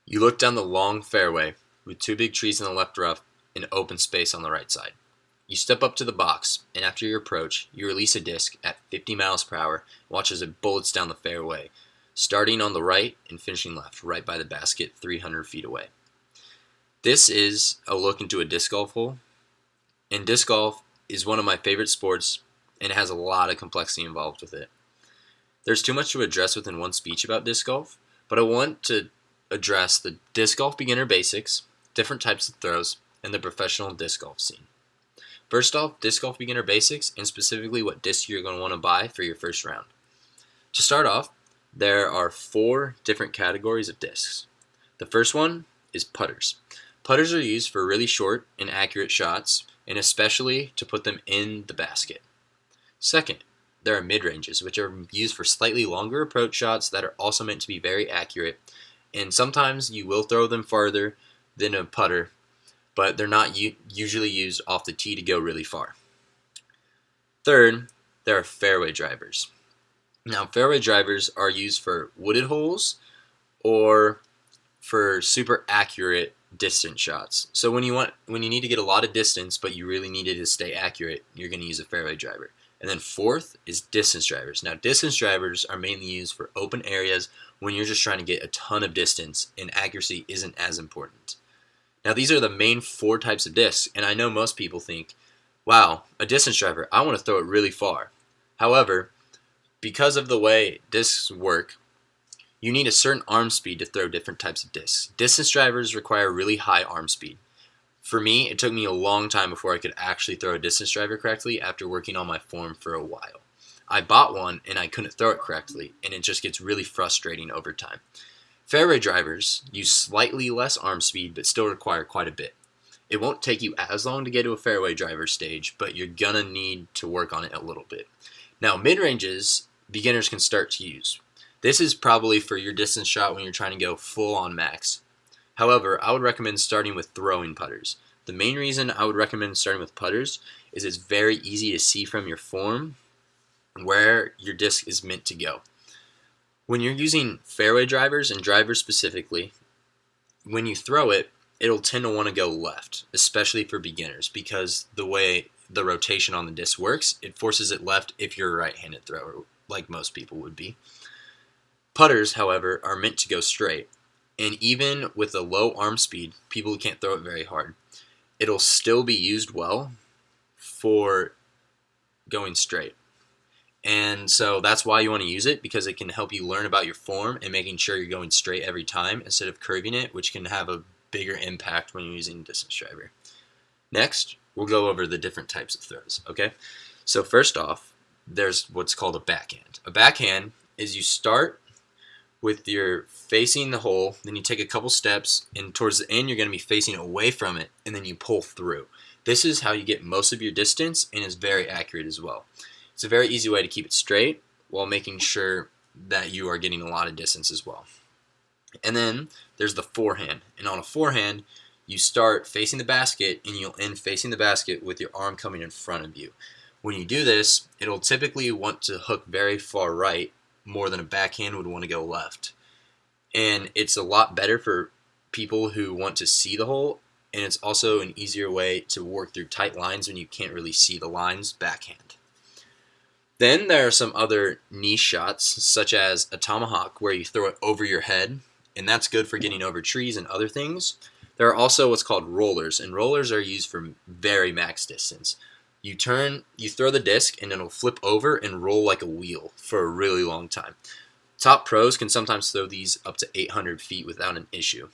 You look down the long fairway with two big trees in the left rough and open space on the right side. You step up to the box, and after your approach, you release a disc at 50 miles per hour and watch as it bullets down the fairway, starting on the right and finishing left, right by the basket 300 feet away. This is a look into a disc golf hole, and disc golf is one of my favorite sports, and it has a lot of complexity involved with it. There's too much to address within one speech about disc golf, but I want to address the disc golf beginner basics, different types of throws, and the professional disc golf scene. First off, disc golf beginner basics, and specifically what disc you're going to want to buy for your first round. To start off, there are 4 different categories of discs. The first one is putters. Putters are used for really short and accurate shots, and especially to put them in the basket. Second, there are mid-ranges, which are used for slightly longer approach shots that are also meant to be very accurate, and sometimes you will throw them farther than a putter, but they're not usually used off the tee to go really far. Third, there are fairway drivers. Now, fairway drivers are used for wooded holes or for super accurate distance shots. So when you need to get a lot of distance, but you really need it to stay accurate, you're going to use a fairway driver. And then fourth is distance drivers. Now, distance drivers are mainly used for open areas when you're just trying to get a ton of distance and accuracy isn't as important. Now, these are the main 4 types of discs, and I know most people think, wow, a distance driver, I want to throw it really far. However, because of the way discs work, you need a certain arm speed to throw different types of discs. Distance drivers require really high arm speed. For me, it took me a long time before I could actually throw a distance driver correctly after working on my form for a while. I bought one and I couldn't throw it correctly, and it just gets really frustrating over time. Fairway drivers use slightly less arm speed but still require quite a bit. It won't take you as long to get to a fairway driver stage, but you're gonna need to work on it a little bit. Now, mid-ranges, beginners can start to use. This is probably for your distance shot when you're trying to go full on max. However, I would recommend starting with throwing putters. The main reason I would recommend starting with putters is it's very easy to see from your form where your disc is meant to go. When you're using fairway drivers and drivers specifically, when you throw it, it'll tend to want to go left, especially for beginners, because the way the rotation on the disc works, it forces it left if you're a right-handed thrower, like most people would be. Putters, however, are meant to go straight, and even with a low arm speed, people who can't throw it very hard, it'll still be used well for going straight. And so that's why you want to use it, because it can help you learn about your form and making sure you're going straight every time instead of curving it, which can have a bigger impact when you're using a distance driver. Next, we'll go over the different types of throws, okay? So first off, there's what's called a backhand. A backhand is you start with your facing the hole, then you take a couple steps, and towards the end you're going to be facing away from it, and then you pull through. This is how you get most of your distance, and is very accurate as well. It's a very easy way to keep it straight while making sure that you are getting a lot of distance as well. And then there's the forehand. And on a forehand, you start facing the basket and you'll end facing the basket with your arm coming in front of you. When you do this, it'll typically want to hook very far right more than a backhand would want to go left. And it's a lot better for people who want to see the hole, and it's also an easier way to work through tight lines when you can't really see the lines backhand. Then there are some other niche shots, such as a tomahawk, where you throw it over your head, and that's good for getting over trees and other things. There are also what's called rollers, and rollers are used for very max distance. You throw the disc, and it'll flip over and roll like a wheel for a really long time. Top pros can sometimes throw these up to 800 feet without an issue.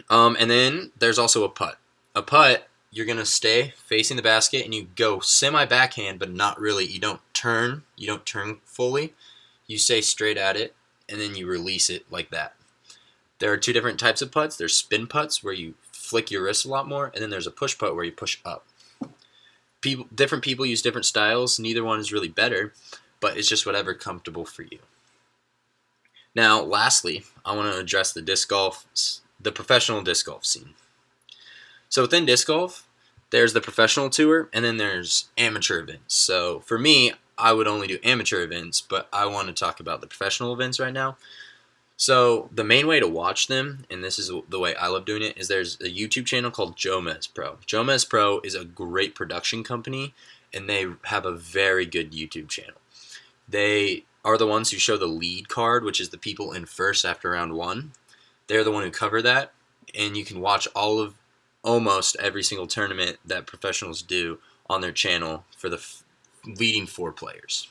And then there's also a putt. A putt, you're going to stay facing the basket and you go semi-backhand, but not really. You don't turn fully. You stay straight at it, and then you release it like that. There are 2 different types of putts. There's spin putts where you flick your wrist a lot more, and then there's a push putt where you push up. Different people use different styles. Neither one is really better, but it's just whatever comfortable for you. Now, lastly, I want to address the professional disc golf scene. So within disc golf, there's the professional tour, and then there's amateur events. So for me, I would only do amateur events, but I want to talk about the professional events right now. So the main way to watch them, and this is the way I love doing it, is there's a YouTube channel called Jomez Pro. Jomez Pro is a great production company, and they have a very good YouTube channel. They are the ones who show the lead card, which is the people in first after round one. They're the one who cover that, and you can watch all of almost every single tournament that professionals do on their channel for the leading 4 players.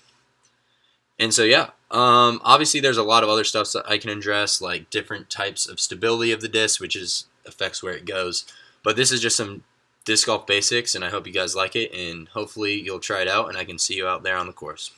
And so, yeah, obviously there's a lot of other stuff that I can address, like different types of stability of the disc, which affects where it goes. But this is just some disc golf basics, and I hope you guys like it, and hopefully you'll try it out, and I can see you out there on the course.